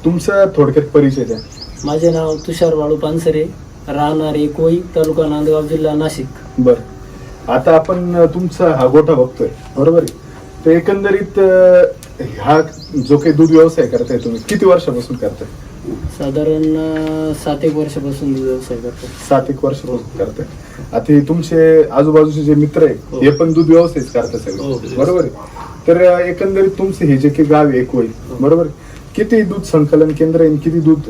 तुमचा थोडक्यात परिचय द्या. माझे नाव तुषार बाळू पानसरे, राहणार एकोई, तालुका नांदगाव, जिल्हा नाशिक. बर, आता आपण तुमचा हा गोठा बघतोय, बरोबर आहे. तर एकंदरीत हा जो काही दूध व्यवसाय करताय तुम्ही किती वर्षापासून करताय? साधारण 7-1 वर्षापासून दूध व्यवसाय करतो. 7-1 वर्षापासून करताय. आता हे तुमचे आजूबाजूचे जे मित्र आहे हे पण दूध व्यवसायच करतात सगळे, बरोबर आहे. तर एकंदरीत तुमचे हे जे काही गाव आहे एकोई, बरोबर आहे, किती दूध संकलन केंद्र आहे, किती दूध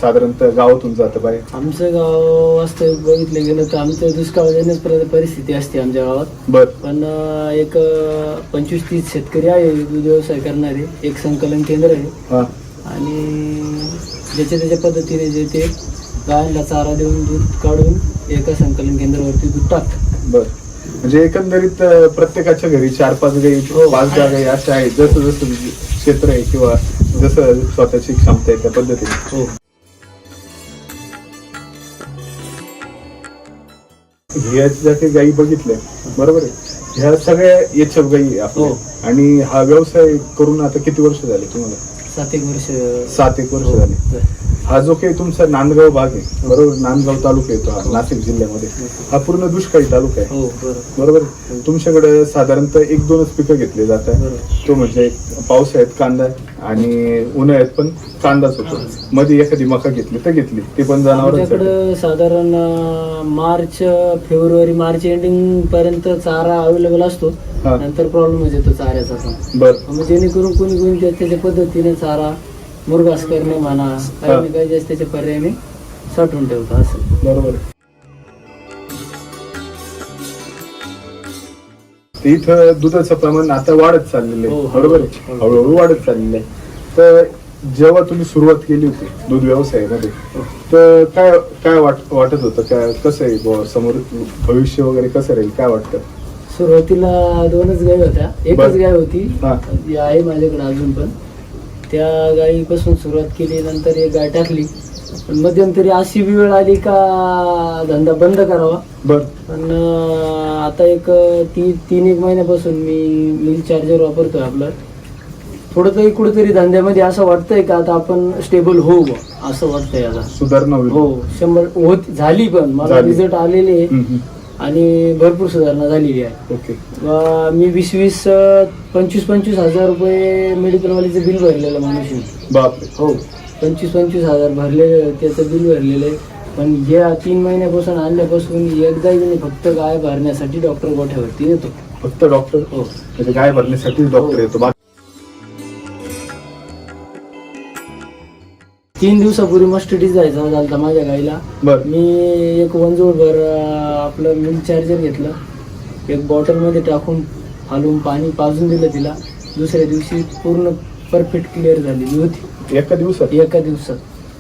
साधारणतः गावातून जातं बाहेर? आमचं गाव वास्तविक बघितलं गेलं तर आमचं दुष्काळ येण्याच परिस्थिती असते आमच्या गावात. बर, पण एक 25-30 शेतकरी आहे दूध व्यवसाय करणारे. एक संकलन केंद्र आहे आणि ज्याच्या त्याच्या पद्धतीने जे ते गायांना चारा देऊन दूध काढून एका संकलन केंद्रावरती दूध टाकतात. बर, म्हणजे एकंदरीत प्रत्येकाच्या घरी 4-5 गाई, 5 गाई अशा आहेत, जसं जसं क्षेत्र आहे किंवा जसं स्वतःची क्षमता आहे त्या पद्धतीने. हो, ह्या ज्या काही गायी बघितल्या, बरोबर आहे, ह्या सगळ्या एचएफ गायी आपल्या. आणि हा व्यवसाय करून आता किती वर्ष झाले तुम्हाला? 7-1 वर्ष. 7-1 वर्ष झाले. हा जो काही तुमचा नांदगाव भाग आहे, बरोबर, नांदगाव तालुका येतो हा नाशिक जिल्ह्यामध्ये, हा पूर्ण दुष्काळी तालुका आहे. हो, बरोबर. तुमच्याकडे साधारणतः 1-2च पिकं घेतली जातात. तो म्हणजे पावसाळ्यात कांदा आणि उन्हाळ्यात पण कांदाच होतो. मध्ये एखादी मका घेतली तर घेतली, ते पण जनावरांकडे साधारण मार्च एंडिंग पर्यंत चारा अवेलेबल असतो. नंतर प्रॉब्लेम येतो चाऱ्याचा पण. बरं, जेणेकरून कोणी त्याच्या पद्धतीने चारा मुरघास करणे म्हणा, काही काही जास्त त्याच्या पर्यायाने साठवून ठेवतो असं. बरोबर. इथं दुधाचं प्रमाण आता वाढत चाललेलं आहे, बरोबर आहे, हळूहळू वाढत चाललेलं आहे. तर जेव्हा तुम्ही सुरुवात केली होती दूध व्यवसायामध्ये, तर काय वाटत होतं, काय कसं आहे समोर भविष्य वगैरे कसं राहील, काय वाटतं? सुरुवातीला 2च गाई होत्या. एकच गाय होती, ती आहे माझ्याकडे अजून पण. त्या गायीपासून सुरुवात केली, नंतर एक गाय टाकली. पण मध्यंतरी अशी वेळ आली का धंदा बंद करावा. पण आता एक 3-1 महिन्यापासून मी मिल्क चार्जर वापरतोय. आपलं थोडं कुठेतरी धंद्यामध्ये असं वाटतंय का आता आपण स्टेबल होऊ, असं वाटतंय. आता सुधारणा हो 100 झाली, पण मला रिझल्ट आलेले आणि भरपूर सुधारणा झालेली आहे. मी 20-25 हजार रुपये मेडिकलवालीचं बिल भरलेलं माणूस. बापरे. हो, 25 हजार भरले, त्याचं बिल भरलेलं आहे. पण या 3 महिन्यापासून आणल्यापासून एकदा मी फक्त गाय भरण्यासाठी डॉक्टर गोठ्यावरती येतो. फक्त डॉक्टर? हो, म्हणजे गाय भरण्यासाठी डॉक्टर येतो. 3 दिवसापूर्वी मस्टडीज जायचा झाला माझ्या गाईला. मी एक वंजोळभर आपलं मिल्क चार्जर घेतलं, एक बॉटलमध्ये टाकून हलवून पाणी पाजून दिलं तिला. दुसऱ्या दिवशी पूर्ण परफेक्ट क्लिअर झालेली होती. एका दिवसात? एका दिवसात.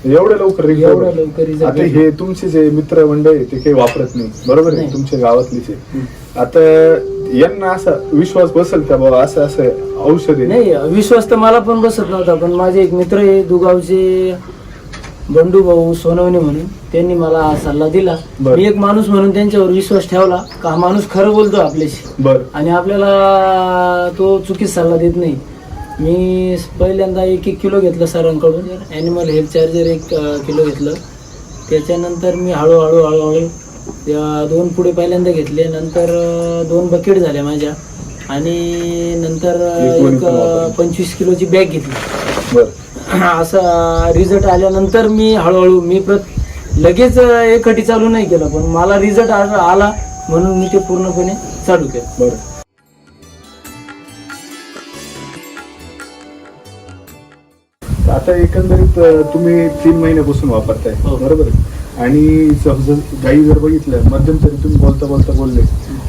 एवढ्या लवकर? आता हे तुमचे जे मित्र मंडळ ते काही वापरत नाही, बरोबर आहे, तुमच्या गावातलीच आहे. आता यांना असा विश्वास बसेल का बाबा असं असं औषध आहे? नाही, विश्वास तर मला पण बसत नव्हता. पण माझे एक मित्र आहे दुगावचे, बंडू भाऊ सोनवणे म्हणून, त्यांनी मला हा सल्ला दिला. मी एक माणूस म्हणून त्यांच्यावर विश्वास ठेवला का हा माणूस खरं बोलतो आपल्याशी आणि आपल्याला तो चुकीचा सल्ला देत नाही. मी पहिल्यांदा 1 किलो घेतलं सरांकडून. ॲनिमल हेल्थ चार्जर 1 किलो घेतलं. त्याच्यानंतर मी हळूहळू 2 पुढे पहिल्यांदा घेतले. नंतर 2 बकेट झाल्या माझ्या आणि नंतर एक 25 किलोची बॅग घेतली. असा रिझल्ट आल्यानंतर मी हळूहळू लगेच एकखटी चालू नाही केलं, पण मला रिझल्ट आला म्हणून मी ते पूर्णपणे चालू केलं. आता एकंदरीत तुम्ही 3 महिन्यापासून वापरताय, बरोबर. आणि गाई जर बघितलं, मध्यंतरी तुम्ही बोलता बोलले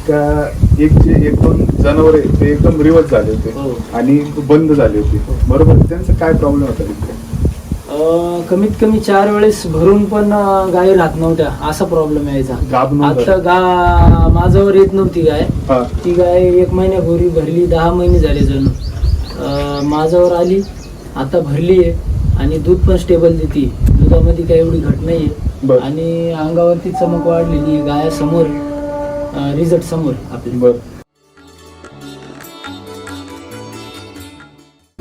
का 1-2 जनावर आहे ते एकदम रिवर्स झाले होते आणि बंद झाले होते, बरोबर. त्यांचा काय प्रॉब्लेम होता? कमीत कमी 4 वेळेस भरून पण गाय राहत नव्हत्या, असा प्रॉब्लेम यायचा. आता माझ्यावर येत नव्हती गाय. ती गाय 1 महिन्यापूर्वी भरली, 10 महिने झाले जणू माझ्यावर आली. आता भरली आहे आणि दूध पण स्टेबल देते. दुधामध्ये काही एवढी घट नाहीये आणि अंगावरती चमक वाढलेली. गाया समोर, रिझल्ट समोर आपले.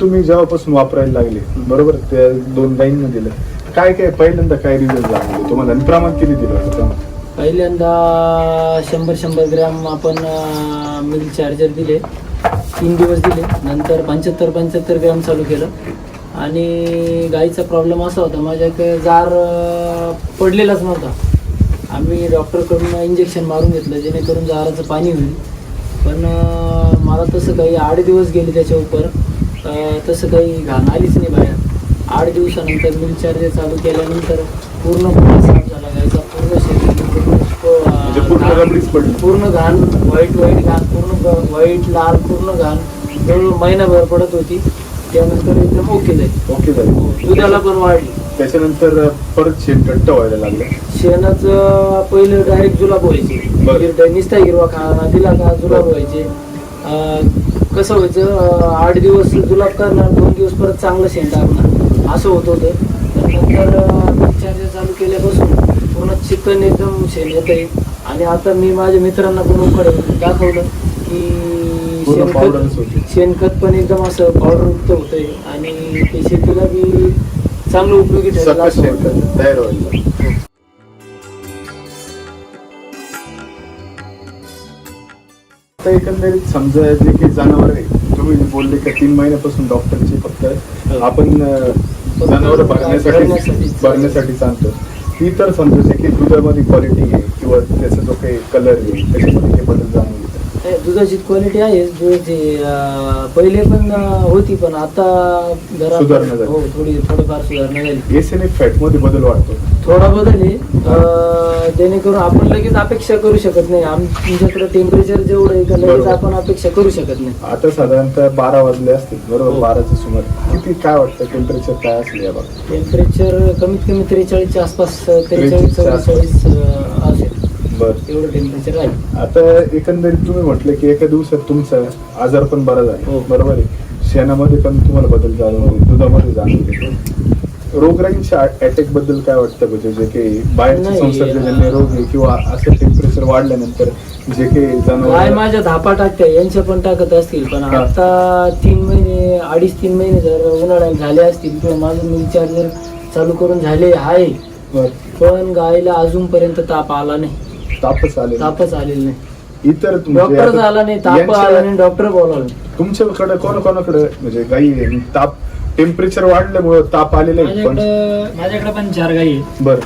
तुम्ही जेव्हापासून वापरायला लागले बरोबर त्या 2 गाईंना दिलं काय काय पहिल्यांदा काय रिझल्ट जाणवले तुम्हाला आणि प्रमाण किती दिलं प्रमाण? पहिल्यांदा 100 ग्रॅम आपण मिल्क चार्जर दिले, 3 दिवस दिले. नंतर 75 ग्रॅम चालू केलं. आणि गाईचा प्रॉब्लेम असा होता माझ्याकडे जार पडलेलाच नव्हता. आम्ही डॉक्टरकडून इंजेक्शन मारून घेतलं जेणेकरून जाराचं पाणी होईल. पण मला तसं काही 8 दिवस गेले त्याच्या उपर तसं काही घाण आलीच नाही बाहेर. 8 दिवसानंतर मिल्क चार्जर चालू केल्यानंतर पूर्णपणे साफ झाला गायचा. पूर्ण शरीर पूर्ण घाण व्हाईट घाण पूर्ण व्हाईट लाल पूर्ण घाण जवळ महिनाभर पडत होती. त्यानंतर एकदम ओके झाली. दुधाला पण वाढली. त्याच्यानंतर परत शेण घट्ट व्हायला लागलं. शेणाचं पहिलं डायरेक्ट जुलाब व्हायचे. निस्ता हिरवा खाना दिला का जुलाब व्हायचे. कसं व्हायचं 8 दिवस जुलाब करणार 2 दिवस परत चांगलं शेण टाकणार असं होत होतं. नंतर चार्जर चालू केल्यापासून पूर्ण चिकन एकदम शेण येत आहे. आणि आता मी माझ्या मित्रांना पण उकडे दाखवलं की शेणखत पण एकदम असं पावडरयुक्त होतंय आणि ते शेतीला बी चांगलं उपयोगी ठरेल असं वाटतं. तयार व्हायला. आता एकंदरीत समजा जे काही जनावर आहे तुम्ही बोलले का 3 महिन्यापासून डॉक्टरची फक्त आपण जनावर भरण्यासाठी सांगतो. ती तर समजा जे काही दुधामध्ये क्वालिटी आहे किंवा त्याचा जो काही कलर आहे त्याच्यामध्ये काही बदल जाणून दुधाची क्वालिटी आहे. दुधाची पहिले पण होती पण आता जरा सुधारणा झाली. हो थोडंफार सुधारणा झाली. एसएनएफ फॅट मध्ये बदल वाटतो. थोडा बदल आहे जेणेकरून आपण लगेच अपेक्षा करू शकत नाही. आमच्याकडे टेम्परेचर जेवढं आहे का लगेच आपण अपेक्षा करू शकत नाही. आता साधारणतः 12 वाजले असतील बरोबर. 12च्या सुमारे किती काय वाटतं टेम्परेचर काय असेल या बाबतीत? टेम्परेचर कमीत कमी 43च्या आसपास 43-44 असेल. बरं एवढं टेम्परेचर आहे. आता एकंदरीत तुम्ही म्हटलं की एका दिवसात तुमचा आजार पण बरा झाला बरोबर आहे. शेणामध्ये पण तुम्हाला बदल जाणवले, दुधामध्ये जाणवले. रोगराईंच्या अटॅक बद्दल काय वाटतं म्हणजे जे काही बाहेरचे संसर्गजन्य रोग आहे किंवा असं टेम्परेचर वाढल्यानंतर जे काही जनावर माझ्या धापा टाकत्या यांच्या पण टाकत असतील. पण आता 3 महिने 2.5-3 महिने जर उन्हाळ्यात झाले असतील किंवा माझं मिल्क चार्जर चालू करून झाले आहे पण गायला अजूनपर्यंत ताप आला नाही. तापच आलेला नाही. इतर डॉक्टर आला नाही, ताप आला नाही, डॉक्टर बोलावलं. तुमच्याकडे कोणाकडे म्हणजे गाई ताप टेम्परेचर वाढल्यामुळे ताप आलेला आहे? माझ्याकडे पण 4 गाई आहे. बरं.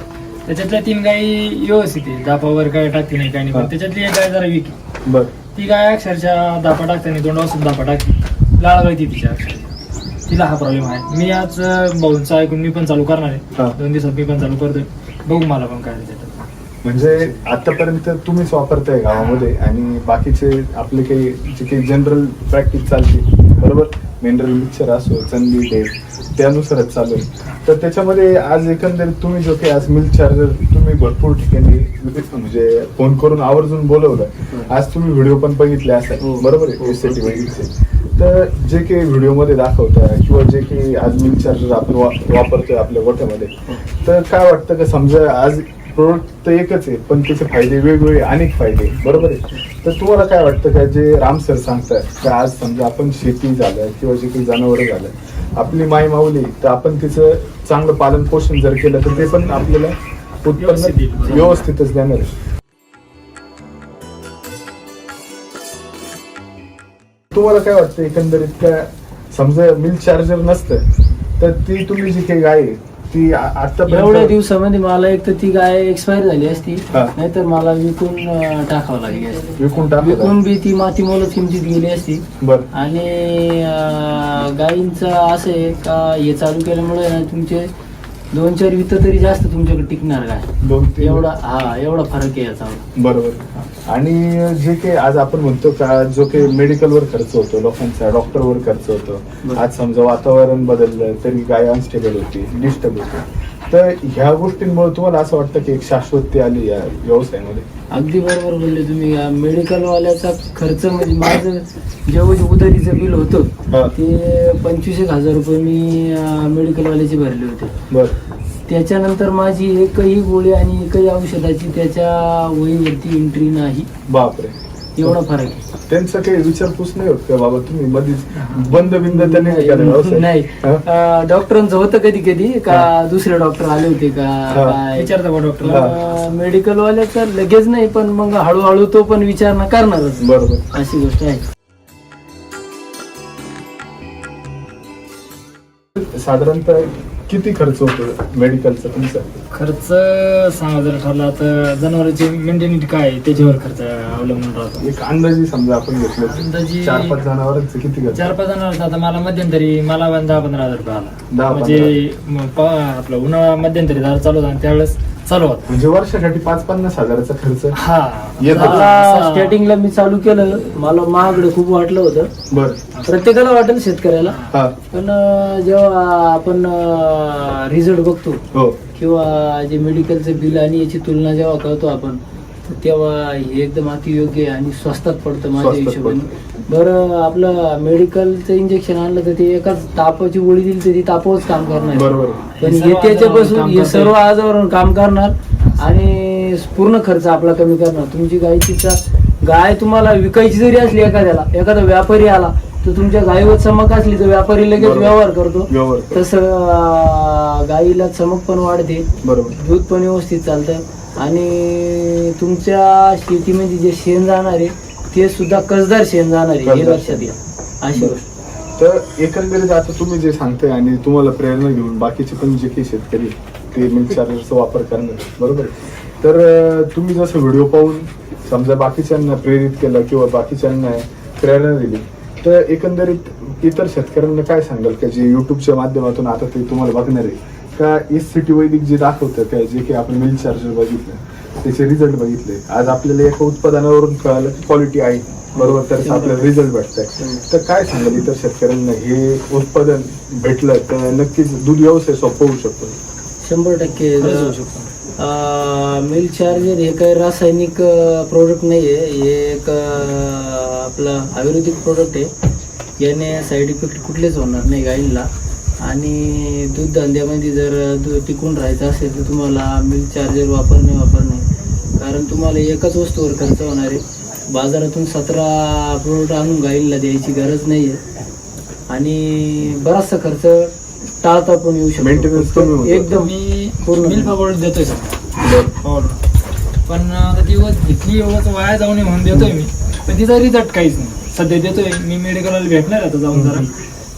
त्याच्यातल्या 3 गाई व्यवस्थित आहे. दापावर काय टाकते नाही काही नाही. पण त्याच्यातली एक गाय जरा वीक आहे. बरं. ती गाय अक्षरशः दापा टाकते नाही, तोंडापासून दापा टाकते, लाळ गळती तिच्या अक्षरशः. तिला हा प्रॉब्लेम आहे. मी आज भाऊंचा ऐकून मी पण चालू करणार आहे. 2 दिवसात मी पण चालू करतोय. बघू मला पण काय त्याच्यात. म्हणजे आतापर्यंत तुम्हीच वापरताय गावामध्ये आणि बाकीचे आपले काही जे काही जनरल प्रॅक्टिस चालते बरोबर. मिनरल मिक्सर असो चंदी डे त्यानुसारच चालू आहे. तर त्याच्यामध्ये आज एकंदरीत तुम्ही जो काही आज मिल्क चार्जर तुम्ही भरपूर ठिकाणी म्हणजे फोन करून आवर्जून बोलवलं. आज तुम्ही व्हिडिओ पण बघितले असाल बरोबर आहे. एसएटी बघितले. तर जे काही व्हिडिओमध्ये दाखवताय किंवा जे काही आज मिल्क चार्जर आपण वापरतोय आपल्या गोठ्यामध्ये तर काय वाटतं का समजा आज प्रोडक्ट तर एकच आहे पण त्याचे फायदे वेगवेगळे अनेक फायदे बरोबर आहे. तर तुम्हाला काय वाटतं का जे राम सर सांगतात की आज समजा आपण शेती झालं किंवा जे काही जनावरं झालं आपली माय माऊली तर आपण तिचं चांगलं पालन पोषण जर केलं तर ते पण आपल्याला उत्पन्न व्यवस्थितच देणार आहे. तुम्हाला काय वाटतं एकंदरीत का समजा मिल्क चार्जर नसतं तर ती तुम्ही जी काही गाय आहे ती आता एवढ्या दिवसामध्ये मला एक तर ती गाय एक्सपायर झाली असती नाहीतर मला विकून टाकावं लागली असती. विकून बी ती माती मोलच किमतीत गेली असती. आणि गायींचं असं आहे का हे चालू केल्यामुळे तुमचे 2-4 वित तरी जास्त तुमच्याकडे टिकणार काय एवढा फरक आहे याचा बरोबर. आणि जे काही आज आपण म्हणतो का जो काही मेडिकलवर खर्च होतो लोकांचा डॉक्टरवर खर्च होतो आज समजा वातावरण बदललं तरी गाय अनस्टेबल होती डिस्टर्ब होती. तर ह्या गोष्टींमुळे तुम्हाला असं वाटतं की एक शाश्वती आली या व्यवसायामध्ये? अगदी बरोबर बोलले तुम्ही. मेडिकलवाल्याचा खर्च म्हणजे माझं जेव्हा उधारीचं बिल होतं ते 25,000 रुपये मी मेडिकलवाल्याचे भरले होते. त्याच्यानंतर माझी एकही गोळी आणि एकही औषधाची त्याच्या वहीवरती एंट्री नाही. बापरे. एवढा फरक आहे. त्यांचा काही विचारपूस नाही होत का बाबा तुम्ही मधीच बंद बिंद त्यांनी नाही केला व्यवसाय? नाही. हा? डॉक्टरांचं होतं कधी कधी का दुसरे डॉक्टर आले होते का काय विचारता बा डॉक्टर. मेडिकल वाले तर लगेच नाही, पण मग हळूहळू तो पण विचारणा करणारच, बरोबर. अशी गोष्ट आहे. साधारणतः किती खर्च होतो मेडिकलचा तुमचा? खर्च सांगा जर ठरला तर जनावरांची मेंटेनिटी काय आहे त्याच्यावर खर्च अवलंबून राहतो. एक अंदाजी समजा आपण घेतलं अंदाजी 4-5 जनावरांचं किती खर्च? 4-5 जणांचा आता मला मध्यंतरी मला 10-15 हजार रुपये आला. 10-15. म्हणजे आपलं उन्हाळा मध्यंतरी झालं चालू होता आणि त्यावेळेस चालू होता. म्हणजे वर्षासाठी 5-50 हजाराचा खर्च हा येत होता. मला स्टार्टिंगला मी चालू केलं, मला महागडं खूप वाटलं होतं. बर. प्रत्येकाला वाटेल शेतकऱ्याला, हा. पण जेव्हा आपण रिझल्ट बघतो हो. किंवा जे मेडिकलचं बिल आणि याची तुलना जेव्हा करतो आपण, तर तेव्हा हे एकदम अतियोग्य आहे आणि स्वस्तात पडतं माझ्या स्वस्तात हिशोबाने. बरं, आपलं मेडिकलचं इंजेक्शन आणलं तर ते एकाच तापाची गोळी दिली तर ती तापावच काम करणार, बरोबर. पण हे हे सर्व त्याच्यापासून काम हे करते. सर्व आजारावरून काम करणार आणि पूर्ण खर्च आपला कमी करणार. तुमची गाय तुम्हाला विकायची जरी असली एखाद्याला, एखादा व्यापारी आला तर तुमच्या गायीवर चमक असली तर व्यापारी लगेच बरोबर. व्यवहार करतो. व्यवहार. तसं गाईला चमक पण वाढते, बरोबर. दूध पण व्यवस्थित चालतं आणि तुमच्या शेतीमध्ये जे शेण जाणार आहे ते सुद्धा कसदार शेण जाणार आहे, हे कसदार लक्षात घ्या. अशी बरं. गोष्ट. तर एकंदरीत आता तुम्ही जे सांगताय आणि तुम्हाला प्रेरणा घेऊन बाकीचे पण जे काही शेतकरी ते मिल्क चार्जरचा वापर करणार, बरोबर आहे. तर तुम्ही जसं व्हिडिओ पाहून समजा बाकीच्यांना प्रेरित केलं किंवा बाकीच्यांना प्रेरणा दिली, तर एकंदरीत इतर शेतकऱ्यांना काय सांगाल का जे युट्यूबच्या माध्यमातून आता ते तुम्हाला बघणार आहे का SCT वैदिक जे दाखवतं काय, जे काही आपण मिल्क चार्जर बघितलं त्याचे रिझल्ट बघितले, आज आपल्याला एका उत्पादनावरून कळालं की क्वालिटी आहे, बरोबर, तर आपल्याला रिझल्ट भेटतंय. तर काय सांगाल इतर शेतकऱ्यांना हे उत्पादन भेटलं तर नक्कीच दूध व्यवसाय सोपं होऊ शकतो? 100% होऊ शकतो. मिल्क चार्जर हे काही रासायनिक प्रोडक्ट नाही आहे, हे एक आपलं आयुर्वेदिक प्रोडक्ट आहे. याने साईड इफेक्ट कुठलेच होणार नाही गाईंना. आणि दूध धंद्यामध्ये जर दूध टिकून राहायचं असेल तर तुम्हाला मिल्क चार्जर वापरणे. कारण तुम्हाला एकाच वस्तूवर खर्च होणार आहे. बाजारातून 17 प्रोडक्ट आणून गाईंना द्यायची गरज नाही आहे आणि बराचसा खर्च टाळता पण येऊ Maintenance कमी शकतो. होतो. एकदम मी पूर्ण मिल्क पावडर देतोय सर पावडर, पण आता ती घेतली एवढंच वाया जाऊ नये म्हणून देतोय मी, पण तिचा रिझल्ट काहीच नाही. सध्या देतोय मी, मेडिकलला भेटणार आता जाऊन जरा,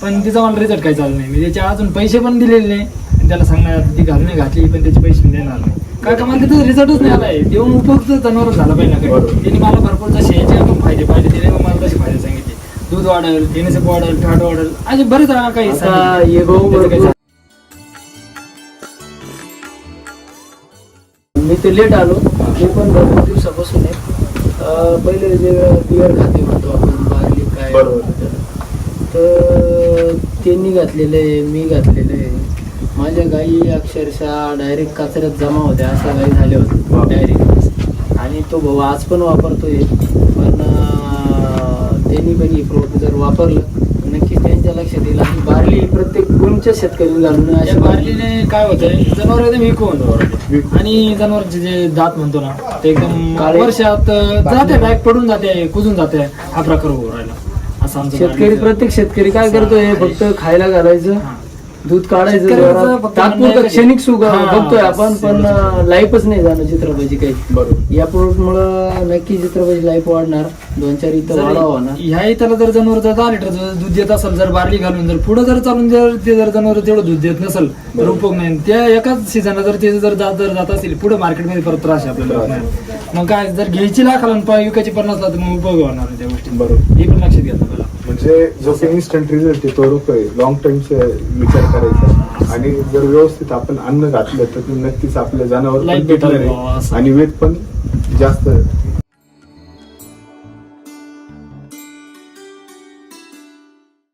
पण तिचा मला रिझल्ट काही चालू नाही. मी त्याचे अजून पैसे पण दिलेले नाही आणि त्याला सांगणार आता ती घालून घातली पण त्याचे पैसे देणार नाही. काय का मला तिथं रिझल्टच नाही आलाय. देऊन उपयुक्त जनावर झाला पाहिजे ना काही. त्यांनी मला भरपूर जसे याचे पण फायदे दिले, मग मला तसे फायदे सांगितले. दूध वाढेल, NSF वाढेल, फॅट वाढेल, असे बरेच काही आता सांगितले. हे गहू त्याचं काही भरपूर- मी ते लेट आलो, ते पण भरपूर दिवसापासून आहे. पहिले जे बियर खाते म्हणतो आपण, बार्ली काय, बरोबर. तर त्यांनी घातलेलं आहे, मी घातलेलं आहे. माझ्या गायी अक्षरशः डायरेक्ट कचऱ्यात जमा होत्या, अशा गायी झाल्या होत्या डायरेक्ट. आणि तो भाऊ आज पण वापरतोय, पण त्यांनी पण हे प्रोडक्ट जर वापरलं नक्कीच त्यांच्या लक्षात येईल. आणि बार्ली प्रत्येक कोणत्या शेतकरी घालून या अशा बाटलीने काय होतंय, जनावर एकदम विकू होतं आणि जनावरचे जे दात म्हणतो ना ते एकदम काळे. वर्षात जाते, बॅग पडून जाते, कुजून जाते, हा प्रकार होऊ राहिला. असं आमचं शेतकरी, बाटलीचं. प्रत्येक शेतकरी काय करतोय, फक्त खायला घालायचं, हा. दूध काढायचं, शेतकऱ्याचं जरा फक्त तात्पुरतं म्हणणं आहे क्षणिक सुख हा, बघतोय आपण, पण लाईफच नाही जाणं चित्रपती काही. बरोबर. या प्रोडक्ट मुळे नक्की चित्रपती लाईफ वाढणार, 2-4 इथं वाढावा होणार. ह्या इथं जर जनावर जर 10 लिटर दूध देत असेल, जर बारली घालून जर पुढे जर चालून जर ते जर जनावर तेवढं दूध देत नसेल तर बरोबर. उपयोग नाही. त्या एकाच सीझनला जर ते जर जात असेल पुढे मार्केटमध्ये परत त्रास आहे आपल्याला. मग काय जर घ्यायची लाखाला विकायची 50 ला तर मग उपयोग होणार नाही त्या गोष्टी. बरोबर. हे पण लक्षात घ्या आपल्याला. म्हणजे जो काही इन्स्टंट रिझल्ट आहे तो रुपये लॉंग टर्मचा विचार करायचा आणि जर व्यवस्थित आपण अन्न घातलं तर ते नक्कीच आपल्या जनावर Life पण better टिकणार व्हावं आहे असं. आणि वेट पण जास्त.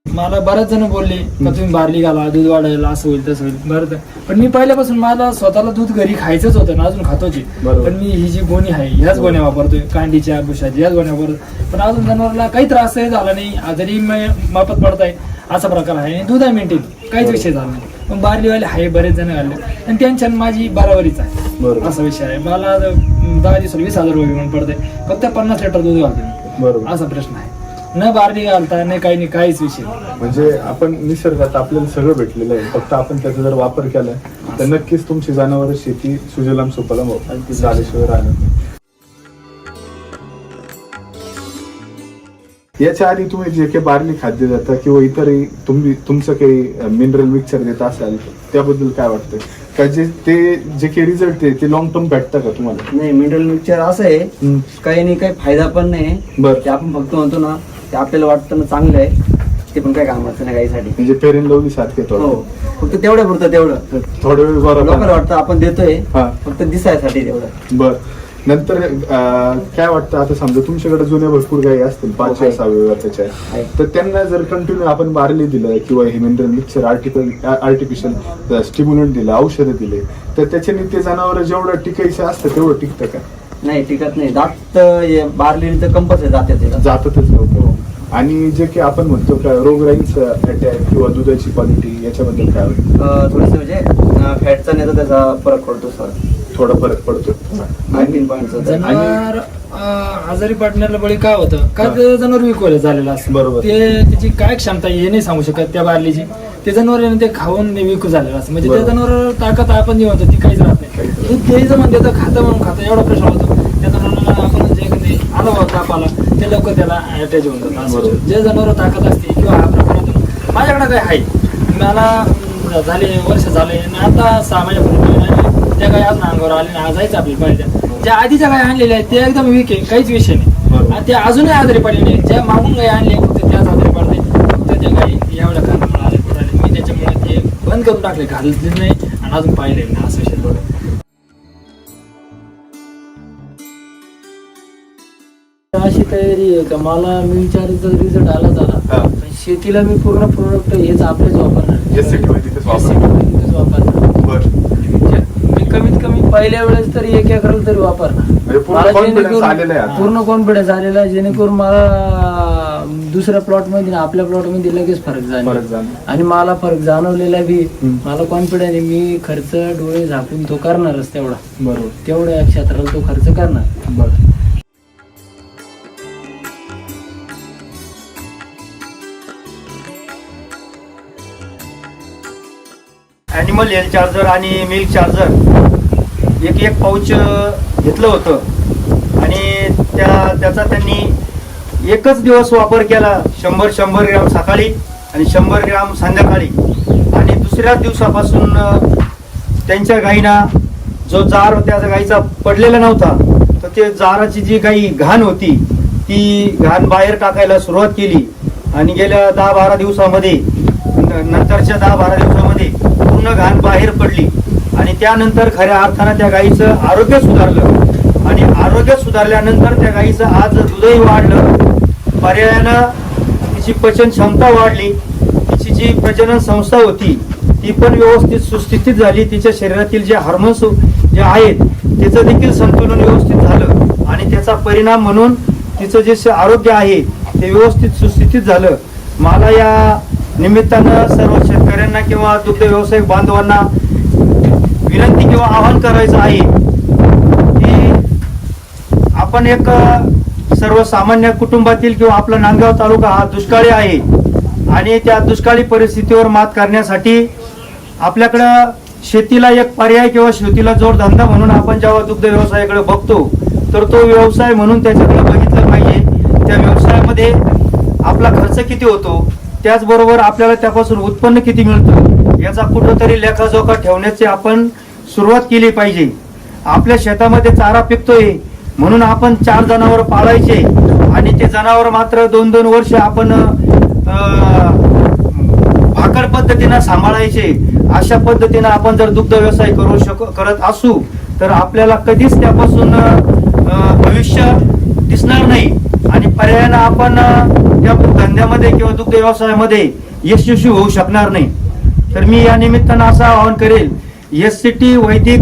मला बरेच जण बोलले का तुम्ही बारली घाला, दूध वाढेल, असं होईल तसं होईल. बरं, पण मी पहिल्यापासून मला स्वतःला दूध घरी खायचंच होतं ना, अजून खातोची. बरोबर. पण मी ही जी गोणी आहे ह्याच गोण्या वापरतोय, कांडीच्या बुशाची ह्याच गोण्या वापरतोय. पण अजून जनावरला काही त्रासही झाला नाही, आजारी मापात पडताय असा प्रकार आहे आणि दूध आहे मेंटेन, काहीच विषय झाला नाही. पण बारलीवाले आहे बरेच जण घालले आणि त्यांच्या माझी बराबरीच आहे. बरोबर. असा विषय आहे. मला 10 दिवसाला 20,000 रुपये घेऊन पडते, फक्त 50 लिटर दूध घालते मी. बरोबर. असा प्रश्न आहे. न बारली घालता न काही नाही, काहीच विषय नाही. म्हणजे आपण निसर्गात आपल्याला सगळं भेटलेलं आहे, फक्त आपण त्याचा जर वापर केला तर नक्कीच तुमची जनावर शेती सुजलाम सुफलाम झाल्याशिवाय राहणार नाही. याच्या आधी तुम्ही जे काही बारली खाद्य देता किंवा इतरही तुमचं काही मिनरल मिक्सचर देत असाल त्याबद्दल काय वाटतं? का जे काही रिझल्ट आहे ते लॉंग टर्म भेटतं का तुम्हाला? नाही, मिनरल मिक्सचर असं आहे, काही नाही, काही फायदा पण नाही. बरं. ते आपण फक्त म्हणतो ना, ते आपल्याला वाटतं ना चांगलं आहे, ते पण काही कामाचं नाही काहीसाठी. म्हणजे फेअर अँड लवली सारखे हो, फक्त तेवढ्या पुरतं तेवढं थोडा वेळ लोकांना बरोबर. वाटतं आपण देतोय, हा. फक्त दिसायसाठी तेवढं. बर. नंतर काय वाटतं, आता समजा तुमच्याकडे जुन्या भरपूर गायी असतील 5-6 वर्षाच्या, आहे. तर त्यांना जर कंटिन्यू आपण बारली दिलं किंवा हे मिनरल मिक्सचर आर्टिफिशियल स्टिम्युलंट दिलं, औषधं दिले, तर त्याच्याने ते जनावर जेवढं टिकायचं असतं तेवढं टिकतं का? नाही, टिकत नाही. दात बारली तर कंपल्सरी जाते जातच लवकर. आणि जे काही आपण म्हणतो का रोगराईंचं अटॅक किंवा दुधाची क्वालिटी याच्याबद्दल काय वाटतं? थोडस म्हणजे फॅटचा नाही तर त्याचा फरक पडतो सर, थोडा फरक पडतो. 19 पॉईंटचा. जनावर आजारी पडण्याला बळी काय होतं का, ते जनावर विकवलं झालेलं असतं. बरोबर. ते त्याची काय क्षमता हे नाही सांगू शकत त्या बारलीची. ते जनावर आहे ना, ते खाऊन विकू झालेलं असतं. म्हणजे त्या बरोबर. जनावर ताकद आपण जी म्हणतो ती काहीच राहत नाही. ते जर म्हणते तर खातं म्हणून खातं, एवढा प्रश्न होतो. त्या जनावराला आपण जे कधी अनुभव ताप आला ते लवकर त्याला अटॅच होऊन जातं. असं बरोबर. जे जनावर ताकद असते किंवा हा प्रकारातून माझ्याकडे काय आहे, मला झाले वर्ष झाले आणि आता 6 महिन्यापूर्वी त्या काही अजून अंगावर आले ना, जायचं आपल्याला पाहिजे. ज्या आधीच्या काही आणलेल्या आहेत ते एकदम वीक आहे, काहीच विषय नाही. आणि ते अजूनही आजारी पडले नाही. ज्या मागून काही आणले फक्त त्याच आजारी पडले, फक्त त्या काही एवढ्या खाण्यामुळे आजारी पडले. मी त्याच्यामुळे ते बंद करून टाकले, घालले नाही आणि अजून पाहिले नाही. असं विषय थोडं. अशी तयारी आहे का, मला मिल चार्जचा रिझल्ट आला झाला, हा. पण शेतीला मी पूर्ण प्रोडक्ट हेच आपलेच वापरणार. SCT मध्ये तिथेच वापरणार. SCT मध्ये तिथेच वापरणार. बरं. मी कमीत कमी पहिल्या वेळेस तरी 1 एकराला तरी वापरणार. म्हणजे पूर्ण मला confidence जेणेकरून- आलेला आहे आता. पूर्ण कॉन्फिडन्स आलेला आहे, जेणेकरून मला दुसऱ्या प्लॉट मध्ये ना आपल्या प्लॉट मध्ये लगेच फरक जाणवला. आणि मला फरक जाणवलेला बी, मला कॉन्फिडन्स आहे. मी खर्च डोळे झाकून तो करणारच तेवढा, बरोबर. तेवढ्या क्षेत्राला तो खर्च करणार. बरं. ॲनिमल हेल्थ चार्जर आणि मिल्क चार्जर एक पाऊच घेतलं होतं आणि त्याचा त्यांनी एकच दिवस वापर केला. 100 ग्रॅम सकाळी आणि 100 ग्रॅम संध्याकाळी. आणि दुसऱ्या दिवसापासून त्यांच्या गाईना जो जार त्या गाईचा पडलेला नव्हता, तर ते जाराची जी काही घाण होती ती घाण बाहेर टाकायला सुरुवात केली. आणि गेल्या 10-12 दिवसामध्ये, नंतरच्या 10-12 दिवसामध्ये पूर्ण घाण बाहेर पडली. आणि त्यानंतर खऱ्या अर्थानं त्या गाईचं आरोग्य सुधारलं. आणि आरोग्य सुधारल्यानंतर त्या गाईचं आज दूधही वाढलं. पर्यायानं तिची पचन क्षमता वाढली. तिची जी प्रजनन संस्था होती ती पण व्यवस्थित सुस्थितीत झाली. तिच्या शरीरातील जे हार्मोन्स जे आहेत त्याचं देखील संतुलन व्यवस्थित झालं. आणि त्याचा परिणाम म्हणून तिचं जे आरोग्य आहे ते व्यवस्थित सुस्थितीत झालं. मला या निमित्तानं सर्व शेतकऱ्यांना किंवा दुग्ध व्यावसायिक बांधवांना विनंती किंवा आवाहन करायचं आहे की आपण एक सर्वसामान्य कुटुंबातील किंवा आपला नांदगाव तालुका हा दुष्काळी आहे. आणि त्या दुष्काळी परिस्थितीवर मात करण्यासाठी आपल्याकडं शेतीला एक पर्याय किंवा शेतीला जोडधंदा म्हणून आपण जेव्हा दुग्ध व्यवसायाकडे बघतो तर तो व्यवसाय म्हणून त्याच्याकडे बघितलं पाहिजे. त्या व्यवसायामध्ये आपला खर्च किती होतो, त्याचबरोबर आपल्याला त्यापासून उत्पन्न किती मिळतं याचा कुठंतरी लेखाजोखा ठेवण्याची आपण सुरुवात केली पाहिजे. आपल्या शेतामध्ये चारा पिकतोय म्हणून आपण 4 जनावर पाळायचे आणि ते जनावर मात्र 2-2 वर्ष आपण भाकड पद्धतीनं सांभाळायचे. अशा पद्धतीनं आपण जर दुग्ध व्यवसाय करत असू तर आपल्याला कधीच त्यापासून भविष्य दिसणार नाही. आणि पर्यायानं आपण त्या धंद्यामध्ये किंवा दुग्ध व्यवसायामध्ये यशस्वी होऊ शकणार नाही. तर मी या निमित्तानं असं आवाहन करेल, SCT वैदिक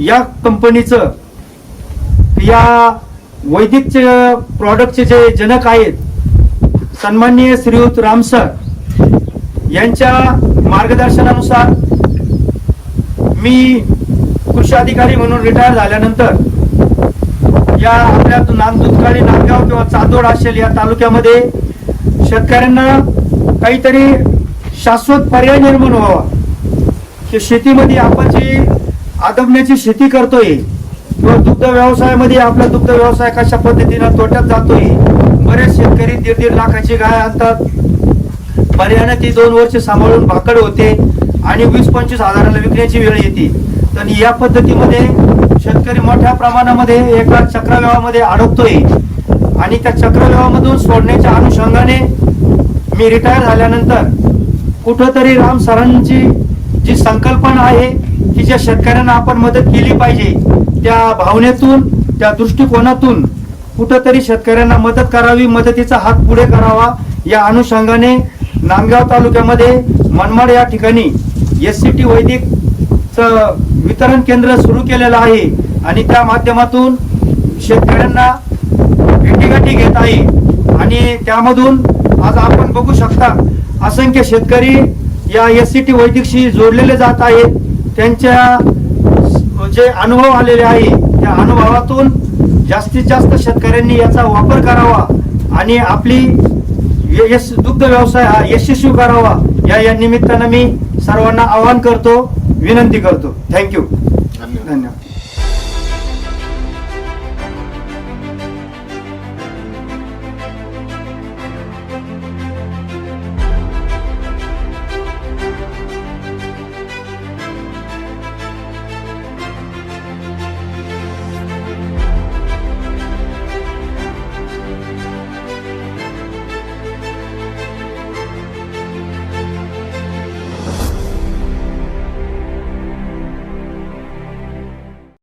या कंपनीचं, या वैदिकचे प्रॉडक्टचे जे जनक आहेत सन्माननीय श्रीयुत राम सर यांच्या मार्गदर्शनानुसार मी कृषी अधिकारी म्हणून रिटायर झाल्यानंतर या आपल्या दुधकाळी, नांदगाव किंवा चांदोड असेल या तालुक्यामध्ये शेतकऱ्यांना काहीतरी शाश्वत पर्याय निर्माण व्हावा, की शेतीमध्ये आपण जी आदबण्याची शेती करतोय किंवा दुग्ध व्यवसायामध्ये आपला दुग्ध व्यवसाय कशा पद्धतीनं तोट्यात जातोय. बरेच शेतकरी 1.5 लाखाची गाय आणतात, पर्यायाने ती 2 वर्ष सांभाळून भाकड होते आणि 20-25 हजाराला विकण्याची वेळ येते. तर या पद्धतीमध्ये शेतकरी मोठ्या प्रमाणामध्ये एका चक्रव्यूहामध्ये अडकतोय आणि त्या चक्रव्यूहामधून सोडण्याच्या अनुषंगाने मी रिटायर झाल्यानंतर कुठंतरी राम सरांची जी संकल्पना आहे की ज्या शेतकऱ्यांना आपण मदत केली पाहिजे, त्या भावनेतून, त्या दृष्टिकोनातून कुठंतरी शेतकऱ्यांना मदत करावी, मदतीचा हात पुढे करावा, या अनुषंगाने नांदगाव तालुक्यामध्ये मनमाड या ठिकाणी SCT वैदिकचं वितरण केंद्र सुरू केलेलं आहे आणि त्या माध्यमातून शेतकऱ्यांना भेटीगाठी घेत आहे. आणि त्यामधून आज आपण बघू शकता असंख्य शेतकरी या SCT वैदिकशी जोडलेले जात आहेत. त्यांच्या जे अनुभव आलेले आहे त्या अनुभवातून जास्तीत जास्त शेतकऱ्यांनी याचा वापर करावा आणि आपली दुग्ध व्यवसाय हा यशस्वी करावा, या निमित्तानं मी सर्वांना आवाहन करतो, विनंती करतो. थँक्यू. धन्यवाद.